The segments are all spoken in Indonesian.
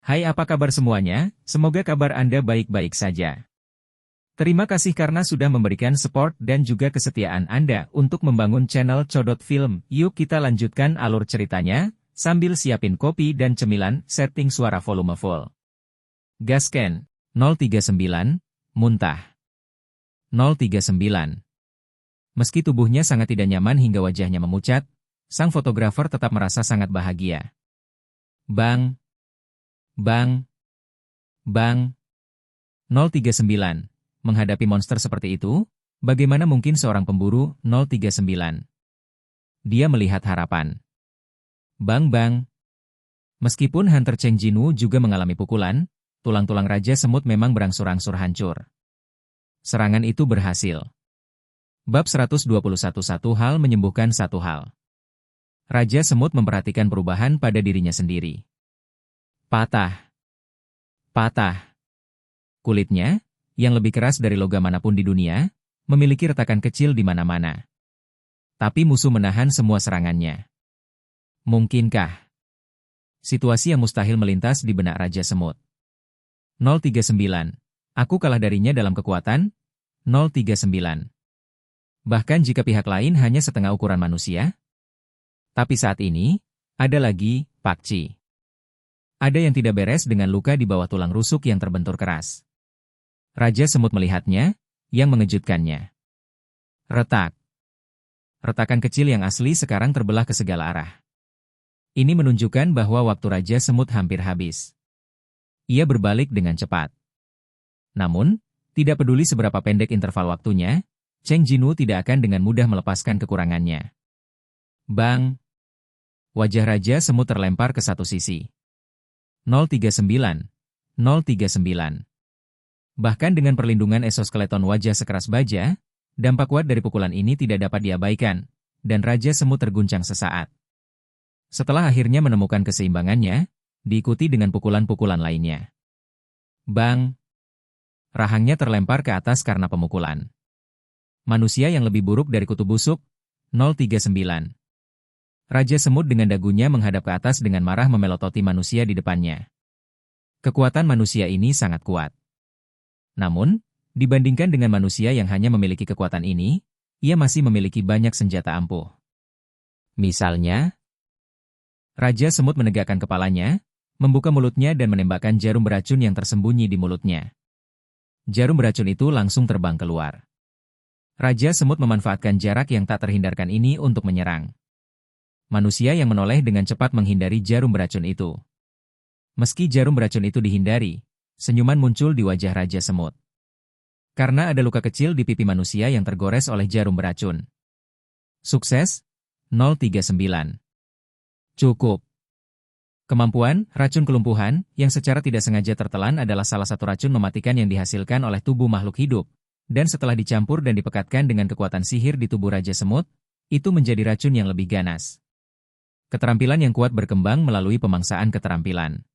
Hai, apa kabar semuanya? Semoga kabar Anda baik-baik saja. Terima kasih karena sudah memberikan support dan juga kesetiaan Anda untuk membangun channel Codot Film. Yuk kita lanjutkan alur ceritanya, sambil siapin kopi dan cemilan, setting suara volume full. Gasken, 039, muntah. 039. Meski tubuhnya sangat tidak nyaman hingga wajahnya memucat, sang fotografer tetap merasa sangat bahagia. Bang! Bang! Bang! 039. Menghadapi monster seperti itu, bagaimana mungkin seorang pemburu 039? Dia melihat harapan. Bang bang. Meskipun Hunter Cheng Jinwoo juga mengalami pukulan, tulang-tulang Raja Semut memang berangsur-angsur hancur. Serangan itu berhasil. Bab 121. Satu hal menyembuhkan satu hal. Raja Semut memperhatikan perubahan pada dirinya sendiri. Patah. Patah. Kulitnya, yang lebih keras dari logam manapun di dunia, memiliki retakan kecil di mana-mana. Tapi musuh menahan semua serangannya. Mungkinkah? Situasi yang mustahil melintas di benak Raja Semut. 039. Aku kalah darinya dalam kekuatan? 039. Bahkan jika pihak lain hanya setengah ukuran manusia? Tapi saat ini, ada lagi, Pak Ci. Ada yang tidak beres dengan luka di bawah tulang rusuk yang terbentur keras. Raja Semut melihatnya, yang mengejutkannya. Retak. Retakan kecil yang asli sekarang terbelah ke segala arah. Ini menunjukkan bahwa waktu Raja Semut hampir habis. Ia berbalik dengan cepat. Namun, tidak peduli seberapa pendek interval waktunya, Cheng Jinwoo tidak akan dengan mudah melepaskan kekurangannya. Bang! Wajah Raja Semut terlempar ke satu sisi. 039. 039. Bahkan dengan perlindungan exoskeleton wajah sekeras baja, dampak kuat dari pukulan ini tidak dapat diabaikan, dan Raja Semut terguncang sesaat. Setelah akhirnya menemukan keseimbangannya, diikuti dengan pukulan-pukulan lainnya. Bang! Rahangnya terlempar ke atas karena pemukulan. Manusia yang lebih buruk dari kutu busuk, 039. Raja Semut dengan dagunya menghadap ke atas dengan marah memelototi manusia di depannya. Kekuatan manusia ini sangat kuat. Namun, dibandingkan dengan manusia yang hanya memiliki kekuatan ini, ia masih memiliki banyak senjata ampuh. Misalnya, Raja Semut menegakkan kepalanya, membuka mulutnya dan menembakkan jarum beracun yang tersembunyi di mulutnya. Jarum beracun itu langsung terbang keluar. Raja Semut memanfaatkan jarak yang tak terhindarkan ini untuk menyerang. Manusia yang menoleh dengan cepat menghindari jarum beracun itu. Meski jarum beracun itu dihindari, senyuman muncul di wajah Raja Semut. Karena ada luka kecil di pipi manusia yang tergores oleh jarum beracun. Sukses? 039. Cukup. Kemampuan, racun kelumpuhan, yang secara tidak sengaja tertelan adalah salah satu racun mematikan yang dihasilkan oleh tubuh makhluk hidup, dan setelah dicampur dan dipekatkan dengan kekuatan sihir di tubuh Raja Semut, itu menjadi racun yang lebih ganas. Keterampilan yang kuat berkembang melalui pemangsaan keterampilan.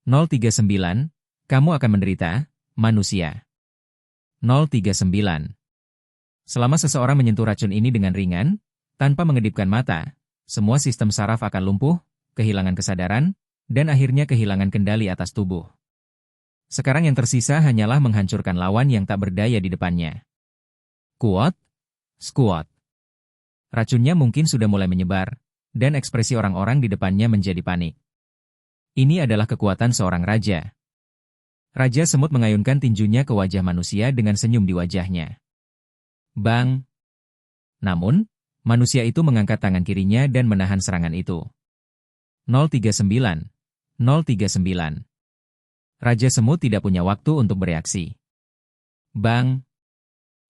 039. Kamu akan menderita, manusia. 039. Selama seseorang menyentuh racun ini dengan ringan, tanpa mengedipkan mata, semua sistem saraf akan lumpuh, kehilangan kesadaran, dan akhirnya kehilangan kendali atas tubuh. Sekarang yang tersisa hanyalah menghancurkan lawan yang tak berdaya di depannya. Kuat, squat. Racunnya mungkin sudah mulai menyebar, dan ekspresi orang-orang di depannya menjadi panik. Ini adalah kekuatan seorang raja. Raja Semut mengayunkan tinjunya ke wajah manusia dengan senyum di wajahnya. Bang! Namun, manusia itu mengangkat tangan kirinya dan menahan serangan itu. 039. 039. Raja Semut tidak punya waktu untuk bereaksi. Bang!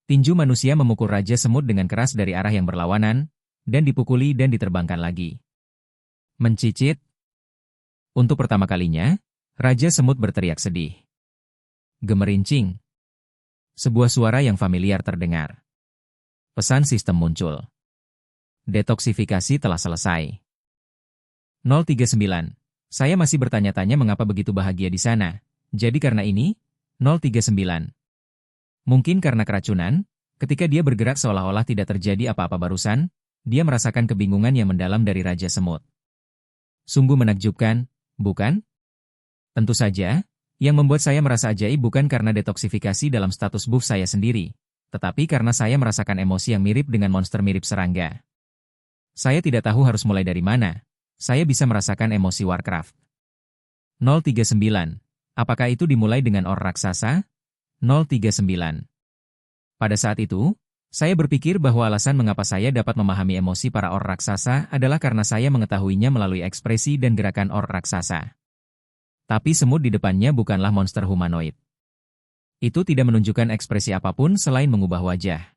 Tinju manusia memukul Raja Semut dengan keras dari arah yang berlawanan, dan dipukuli dan diterbangkan lagi. Mencicit. Untuk pertama kalinya, Raja Semut berteriak sedih. Gemerincing. Sebuah suara yang familiar terdengar. Pesan sistem muncul. Detoksifikasi telah selesai. 039. Saya masih bertanya-tanya mengapa begitu bahagia di sana. Jadi karena ini? 039. Mungkin karena keracunan, ketika dia bergerak seolah-olah tidak terjadi apa-apa barusan, dia merasakan kebingungan yang mendalam dari Raja Semut. Sungguh menakjubkan, bukan? Tentu saja, yang membuat saya merasa ajaib bukan karena detoksifikasi dalam status buff saya sendiri, tetapi karena saya merasakan emosi yang mirip dengan monster mirip serangga. Saya tidak tahu harus mulai dari mana. Saya bisa merasakan emosi Warcraft. 039. Apakah itu dimulai dengan or raksasa? 039. Pada saat itu, saya berpikir bahwa alasan mengapa saya dapat memahami emosi para or raksasa adalah karena saya mengetahuinya melalui ekspresi dan gerakan or raksasa. Tapi semut di depannya bukanlah monster humanoid. Itu tidak menunjukkan ekspresi apapun selain mengubah wajah.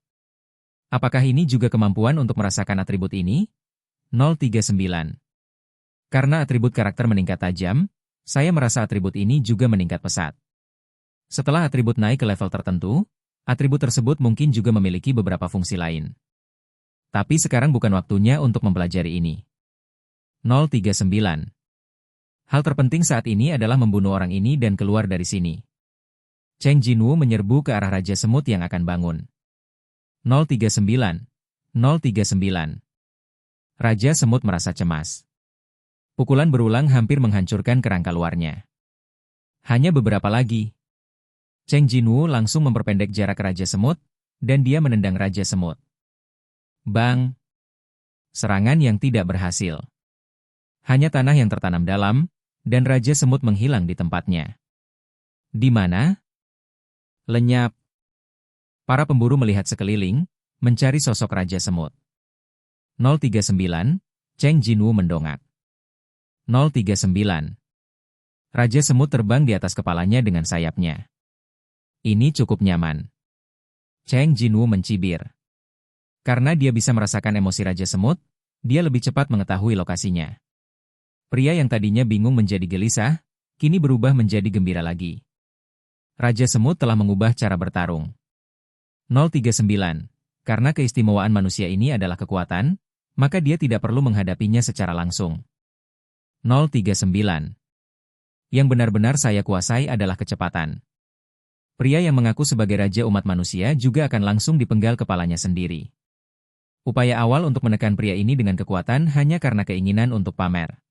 Apakah ini juga kemampuan untuk merasakan atribut ini? 039. Karena atribut karakter meningkat tajam, saya merasa atribut ini juga meningkat pesat. Setelah atribut naik ke level tertentu, atribut tersebut mungkin juga memiliki beberapa fungsi lain. Tapi sekarang bukan waktunya untuk mempelajari ini. 039. Hal terpenting saat ini adalah membunuh orang ini dan keluar dari sini. Cheng Jinwu menyerbu ke arah Raja Semut yang akan bangun. 039. 039. Raja Semut merasa cemas. Pukulan berulang hampir menghancurkan kerangka luarnya. Hanya beberapa lagi. Cheng Jinwu langsung memperpendek jarak Raja Semut, dan dia menendang Raja Semut. Bang! Serangan yang tidak berhasil. Hanya tanah yang tertanam dalam, dan Raja Semut menghilang di tempatnya. Di mana? Lenyap. Para pemburu melihat sekeliling, mencari sosok Raja Semut. 039, Cheng Jinwu mendongak. 039. Raja Semut terbang di atas kepalanya dengan sayapnya. Ini cukup nyaman. Cheng Jinwu mencibir. Karena dia bisa merasakan emosi Raja Semut, dia lebih cepat mengetahui lokasinya. Pria yang tadinya bingung menjadi gelisah, kini berubah menjadi gembira lagi. Raja Semut telah mengubah cara bertarung. 039. Karena keistimewaan manusia ini adalah kekuatan, maka dia tidak perlu menghadapinya secara langsung. 039. Yang benar-benar saya kuasai adalah kecepatan. Pria yang mengaku sebagai raja umat manusia juga akan langsung dipenggal kepalanya sendiri. Upaya awal untuk menekan pria ini dengan kekuatan hanya karena keinginan untuk pamer.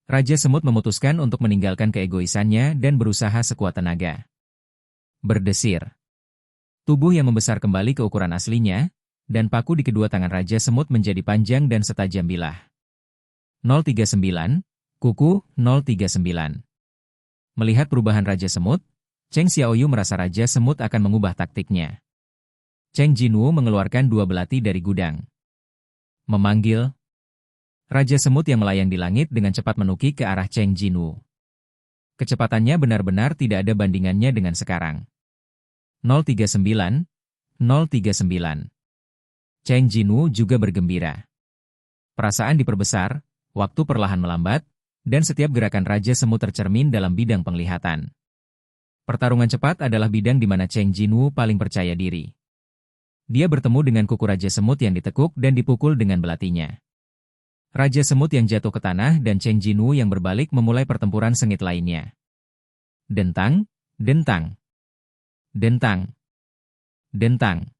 Raja Semut memutuskan untuk meninggalkan keegoisannya dan berusaha sekuat tenaga. Berdesir. Tubuh yang membesar kembali ke ukuran aslinya, dan paku di kedua tangan Raja Semut menjadi panjang dan setajam bilah. 039, kuku 039. Melihat perubahan Raja Semut, Cheng Xiaoyu merasa Raja Semut akan mengubah taktiknya. Cheng Jinwu mengeluarkan dua belati dari gudang. Memanggil. Raja Semut yang melayang di langit dengan cepat menukik ke arah Cheng Jinwu. Kecepatannya benar-benar tidak ada bandingannya dengan sekarang. 039, 039. Cheng Jinwu juga bergembira. Perasaan diperbesar, waktu perlahan melambat, dan setiap gerakan Raja Semut tercermin dalam bidang penglihatan. Pertarungan cepat adalah bidang di mana Cheng Jinwu paling percaya diri. Dia bertemu dengan kuku Raja Semut yang ditekuk dan dipukul dengan belatinya. Raja Semut yang jatuh ke tanah dan Cheng Jinwu yang berbalik memulai pertempuran sengit lainnya. Dentang, dentang, dentang, dentang.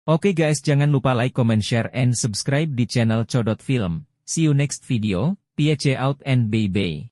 Oke guys, jangan lupa like, comment, share, and subscribe di channel Codot Film. See you next video, PH out and bye-bye.